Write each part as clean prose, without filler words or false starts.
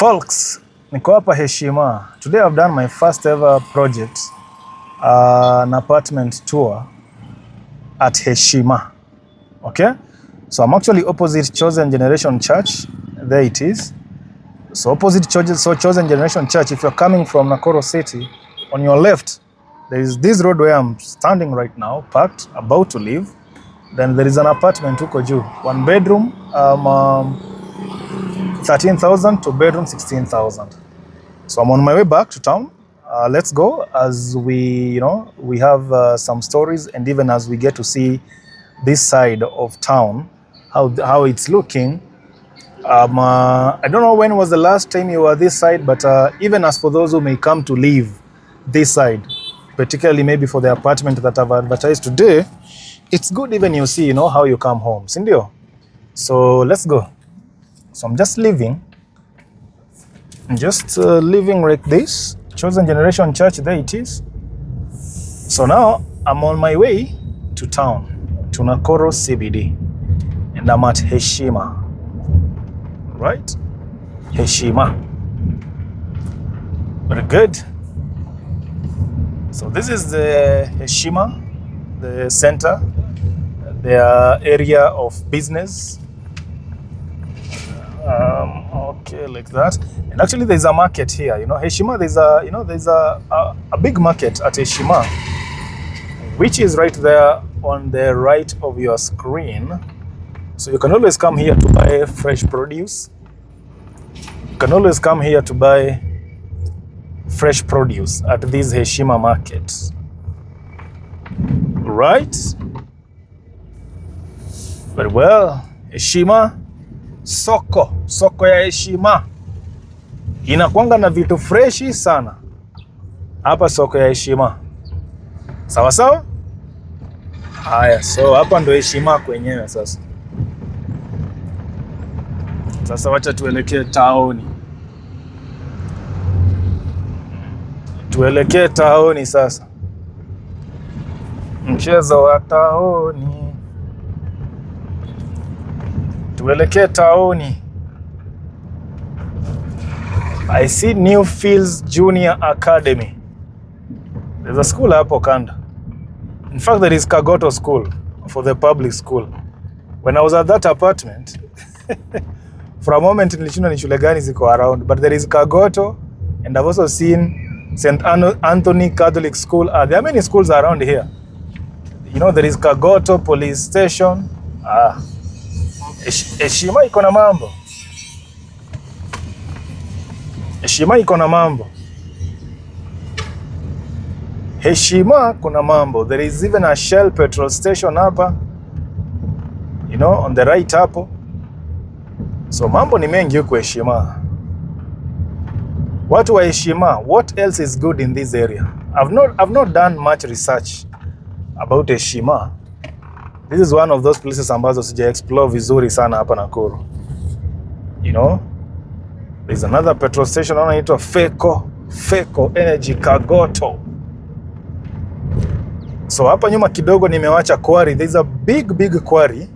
Folks, niko hapa Heshima. Today I've done my first ever project, an apartment tour at Heshima. Okay? So I'm actually opposite Chosen Generation Church. There it is. So opposite Chosen Generation Church, if you're coming from Nakuru City, on your left, there is this road where I'm standing right now, parked, about to leave. Then there is an apartment huko juu. 1 bedroom, 13,000 to bedroom 16,000. So I'm on my way back to town. Let's go as we have some stories, and even as we get to see this side of town, how it's looking. I don't know when was the last time you were this side, but even as for those who may come to live this side, particularly maybe for the apartment that I've advertised today, it's good even you see, how you come home. Sindio? So let's go. So I'm just leaving. Leaving like this. Chosen Generation Church, there it is. So now I'm on my way to town, to Nakuru CBD. And I'm at Heshima. Right? Heshima. Very good. So this is the Heshima, the center, the area of business. Okay, like that. And actually there's a market here, Heshima, there's a big market at Heshima, which is right there on the right of your screen. So you can always come here to buy fresh produce. You can always come here to buy fresh produce at these Heshima markets. Right? Very well. Heshima, soko ya Heshima inakuanga na vitu freshi sana hapa soko ya Heshima. Sawa sawa? Haya, so hapa ndo Heshima kwenyewe sasa. Sasa wacha tuelekee taoni. Tuelekee taoni sasa. Mchezo wa taoni. Tuelekee taoni. I see New Fields Junior Academy. There's a school hapo kanda. In fact, there is Kagoto School for the public school. When I was at that apartment, for a moment nilishindwa ni shule gani ziko around, but there is Kagoto, and I've also seen St. Anthony Catholic School. There are many schools around here. There is Kagoto Police Station. Heshima iko na mambo. Heshima iko na mambo. Heshima kuna mambo. There is even a Shell petrol station hapa. On the right hapo. So mambo ni mengi huko Heshima. Watu wa Heshima, what else is good in this area? I've not done much research about Heshima. This is one of those places ambazo sija explore vizuri sana hapa Nakuru. There's another petrol station inaitwa Feko Energy Kagoto. So hapa nyuma kidogo nimewacha quarry. There's a big quarry.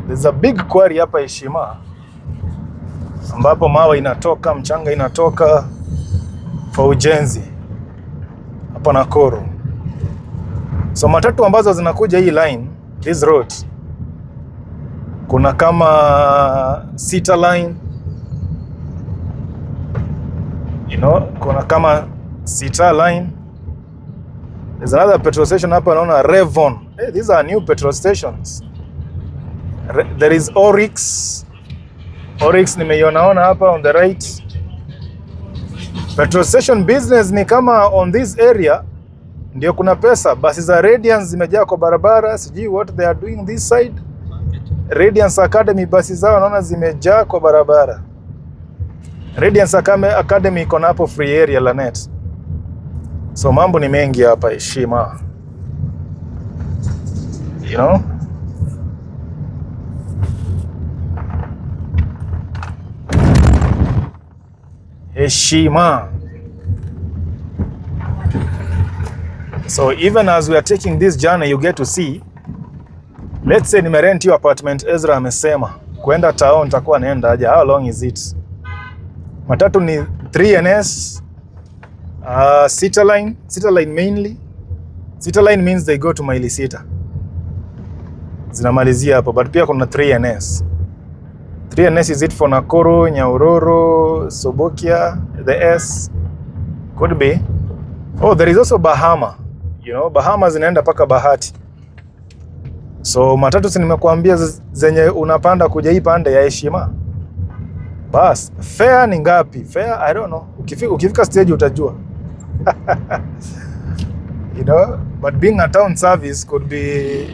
There's a big quarry hapa Heshima, ambapo mawe inatoka, mchanga inatoka for ujenzi hapa Nakuru. So matatu ambazo zinakuja hii line, this road, kuna kama Sita line, kuna kama Sita line. There's another petrol station hapa naona Revon. Hey, these are new petrol stations. There is Oryx nimeionaona hapa on the right. Petrol station business ni kama on this area ndio kuna pesa. Basi za Radiance zimejaa kwa barabara. Sijui what they are doing this side. Radiance Academy basi zao naona zimejaa kwa barabara. Radiance Academy iko hapo free area la net. So mambo ni mengi hapa Heshima. Heshima. So even as we are taking this journey, you get to see, let's say nimerent your apartment, EZRA amesema Kwenda town nitakuwa naenda aje? How long is it? Matatu ni 3NS. Sita line mainly. Sita line means they go to maili sita. Zinamalizia hapo, but pia kuna 3NS. 3NS is it for Nakuru, Nyahururu, Sobokia, the S? Could be. Oh, there is also Bahama. You know, Bahama zinaenda paka Bahati. So matatu si nimekuambia zenye unapanda kuja hii pande ya Heshima. Bas, fare ni ngapi? Fare, I don't know. Ukifika stage utajua. You know, but being a town service could be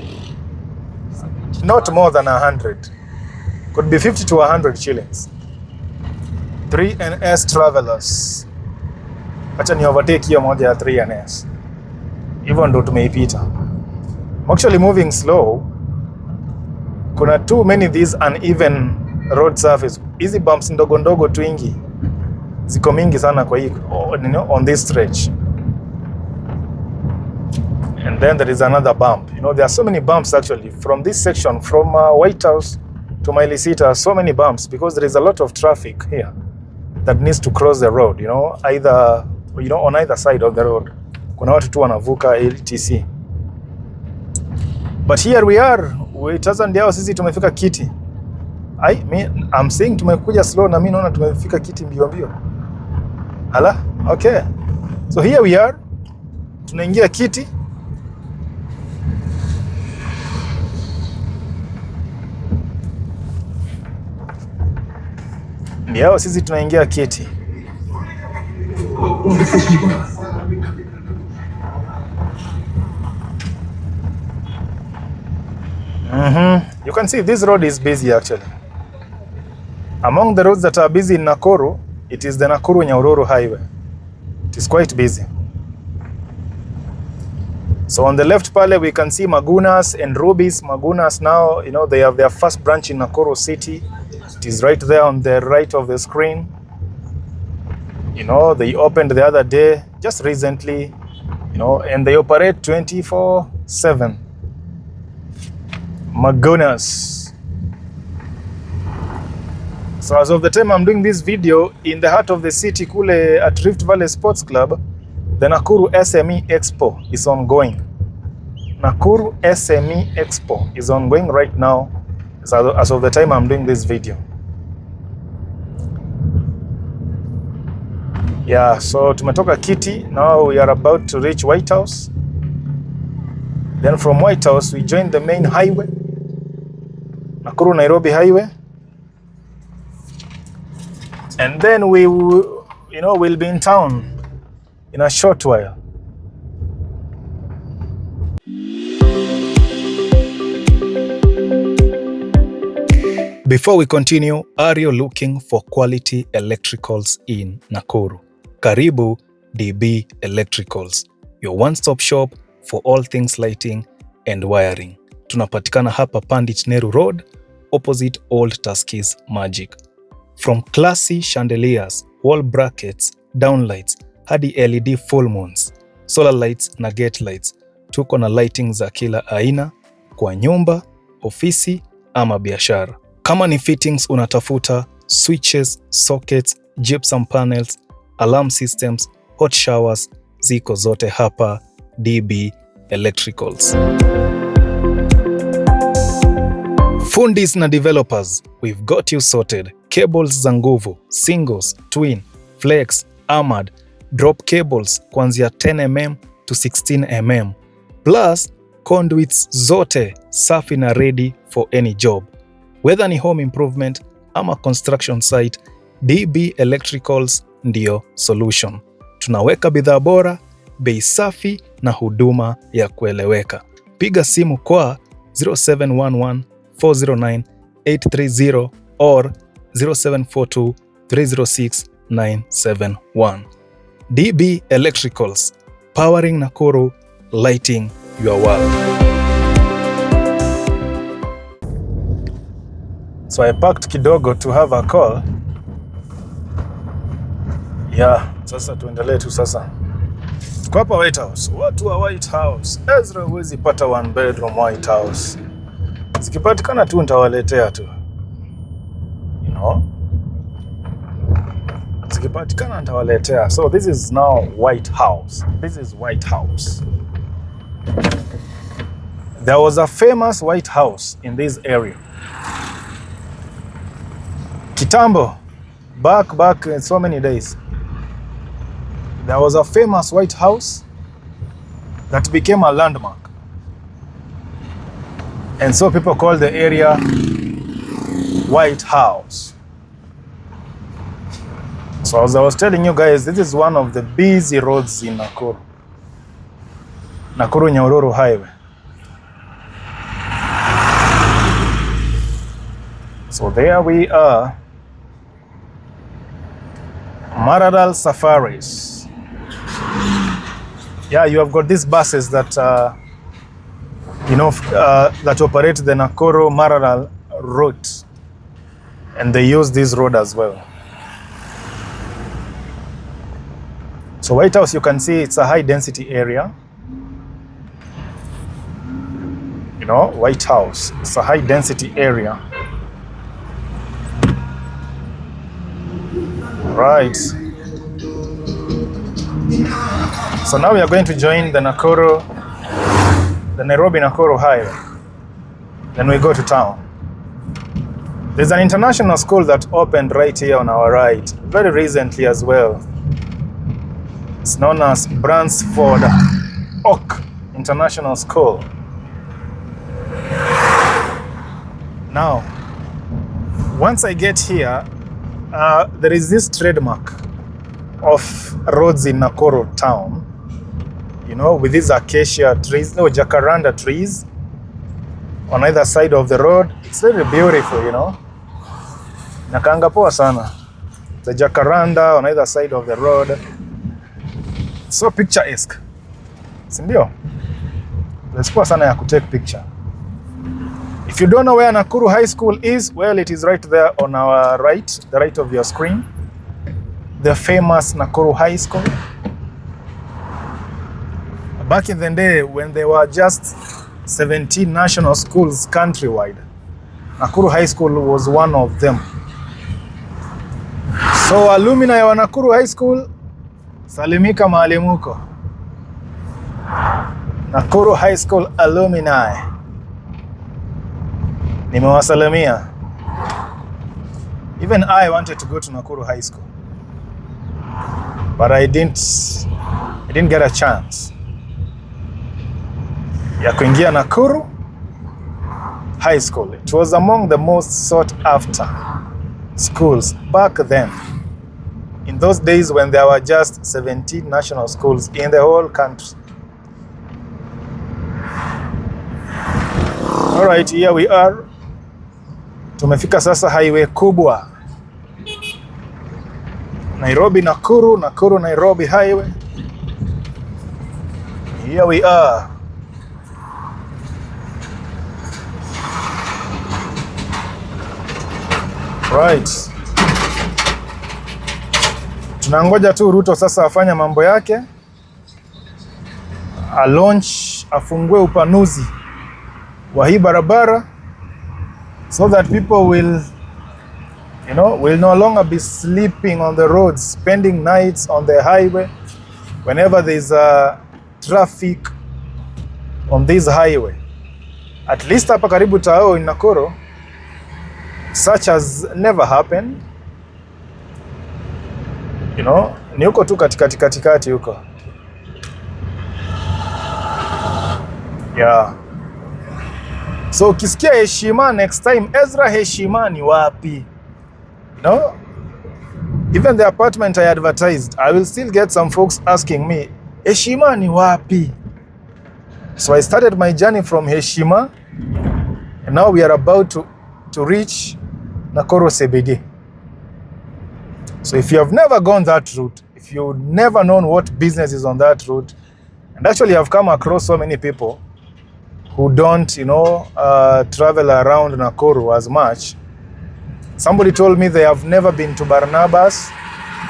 not more than 100. Could be 50 to 100 shillings. 3NS travelers. Acha ni overtake hiyo moja ya 3NS. Hivyo ndo tumeipita. I'm actually moving slow. Kuna too many these uneven road surface. Hizi bumps ndogo ndogo twingi ziko mingi sana kwa hii, on this stretch. And then there is another bump. You know, there are so many bumps actually from this section, from White House to Maili Sita, so many bumps because there is a lot of traffic here that needs to cross the road, you know, either, you know, on either side of the road. Kuna watu tu wanavuka LTC. But here we are. Sasa ndio sisi tumefika Kiti. I'm saying tumekuja slow na mimi naona tumefika Kiti mbio mbio. Hala? Okay. So here we are. Tunaingia Kiti. Ndio sisi tunaingia Kiti. You can see this road is busy actually. Among the roads that are busy in Nakuru, it is the Nakuru Nyahururu highway. It is quite busy. So on the left pale we can see Magunas and Ruby's. Magunas now, you know, they have their first branch in Nakuru city. It is right there on the right of the screen. You know, they opened the other day, just recently, you know, and they operate 24/7. Magunas. So as of the time I'm doing this video, in the heart of the city, kule at Rift Valley Sports Club, the Nakuru SME Expo is ongoing. Nakuru SME Expo is ongoing right now, as of the time I'm doing this video. Yeah, so tumetoka Kiti, now we are about to reach White House. Then from White House we join the main highway, Nakuru Nairobi highway. And then we, you know, we'll be in town in a short while. Before we continue, are you looking for quality electricals in Nakuru? Karibu DB Electricals, your one-stop shop for all things lighting and wiring. Tunapatikana hapa Pandit Nehru Road, opposite Old Tuskys Magic. From classy chandeliers, wall brackets, downlights, hadi LED full moons, solar lights na gate lights, tuko na lighting za kila aina kwa nyumba, ofisi ama biashara. Kama ni fittings unatafuta, switches, sockets, gypsum panels, alarm systems, hot showers, ziko zote hapa DB Electricals. Fundis na developers, we've got you sorted. Cables za nguvu, singles, twin, flex, armored, drop cables kuanzia 10mm to 16mm. Plus, conduits zote safi na ready for any job. Whether ni home improvement ama construction site, DB Electricals ndio solution. Tunaweka bidhaa bora, bei safi na huduma ya kueleweka. Piga simu kwa 0711 409 830 or 0742 306 971. DB Electricals, powering Nakuru, lighting your world. So I parked kidogo to have a call. Yeah, sasa tuendelee tu sasa. Kwa hapa White House, watu wa White House, EZRA huwezi pata one bedroom White House. Zikipatikana tu nitawaletea tu. zikipatikana nitawaletea. So this is now White House. This is White House. There was a famous White House in this area. Kitambo, back in so many days, there was a famous White House that became a landmark. And so people call the area White House. So as I was telling you guys, this is one of the busy roads in Nakuru. Nakuru Nyahururu Highway. So there we are. Maradal Safaris. Yeah, you have got these buses that that operate the Nakuru Maradal route, and they use this road as well. So White House, you can see it's a high density area. White House, it's a high density area. Right. So now we are going to join the Nairobi Nakuru Highway. Then we go to town. There's an international school that opened right here on our right, very recently as well. It's known as Bransford Oak International School. Now, once I get here, there is this trademark of roads in Nakuru Town, with these acacia trees, jacaranda trees on either side of the road. It's very beautiful, Nakanga poa sana. The jacaranda on either side of the road. So picturesque. Sindio? There's poa sana ya kutake picture. If you don't know where Nakuru High School is, well, it is right there on our right, the right of your screen. The famous Nakuru High School. Back in the day, when there were just 17 national schools countrywide, Nakuru High School was one of them. So alumni wa Nakuru High School, salimika maalimuko. Nakuru High School alumni, nimewasalimia. Even I wanted to go to Nakuru High School, but I didn't get a chance ya kuingia Nakuru High School. It was among the most sought after schools back then, in those days when there were just 17 national schools in the whole country. All right, here we are. Tumefika sasa highway kubwa, Nairobi Nakuru, Nakuru Nairobi Highway. Here we are. Right. Tunangoja tu Ruto sasa afanya mambo yake, afungue upanuzi wa hii barabara, so that people will no longer be sleeping on the roads, spending nights on the highway whenever there's traffic on this highway. At least hapa karibu Tao in Nakuru, such has never happened. Ni huko tu katikati huko. Yeah. So ukisikia Heshima next time, EZRA Heshima ni wapi? Even the apartment I advertised, I will still get some folks asking me, Heshima ni wapi? So I started my journey from Heshima, and now we are about to reach Nakuru CBD. So if you have never gone that route, if you've never known what business is on that route, and actually I've come across so many people who don't, travel around Nakuru as much. Somebody told me they have never been to Barnabas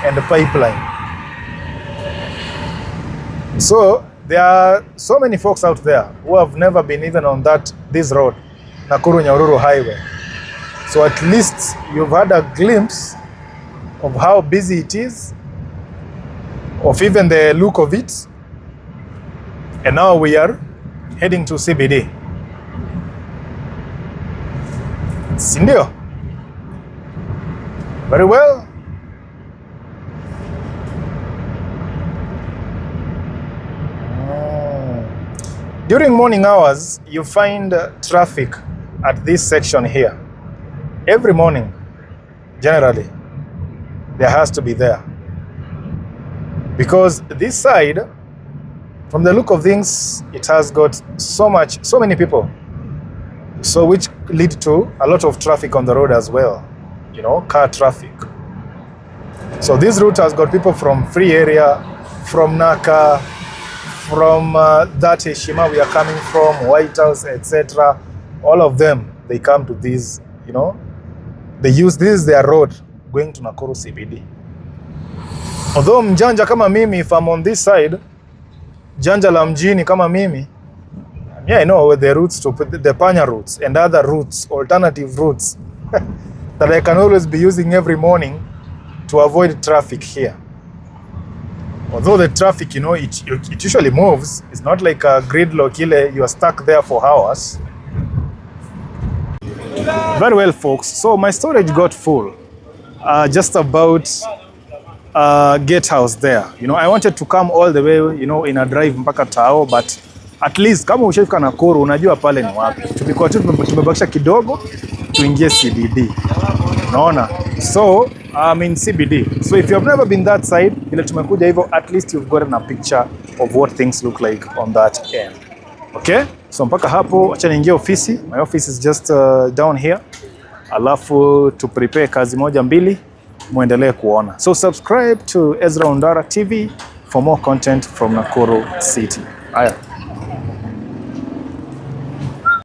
and the Pipeline. So there are so many folks out there who have never been even on this road, Nakuru Nyahururu Highway. So at least you've had a glimpse of how busy it is, of even the look of it. And now we are heading to CBD. Sindio? Very well. During morning hours, you find traffic at this section here. Every morning, generally, there has to be there. Because this side, from the look of things, it has got so many people. So which lead to a lot of traffic on the road as well. You know, car traffic. So this route has got people from Free Area, from Naka, from that Heshima we are coming from, White House, etc. All of them, they come to this, you know, they use this their road going to Nakuru CBD. Although mjanja kama mimi, if I'm on this side, janja la mjini kama mimi, yeah, I know the routes to put the Panya routes and other routes, alternative routes that I can always be using every morning to avoid traffic here. Although the traffic, you know, it usually moves. It's not like a gridlock, you are stuck there for hours. Very well, folks. So my storage got full just about Gate House there. You know, I wanted to come all the way, you know, in a drive mpaka Tao, but at least kama ushafika Nakuru unajua pale ni wapi. Tulikuwa tumebakisha kidogo tuingie CBD. Unaona? So I'm in CBD. So if you have never been that side, ile tumekuja hivyo, at least you've gotten a picture of what things look like on that end. Okay? So mpaka hapo acha niingie ofisi. My office is just down here. Alafu to prepare kazi moja mbili muendelee kuona. So subscribe to EZRA ONDARA TV for more content from Nakuru City. Haya.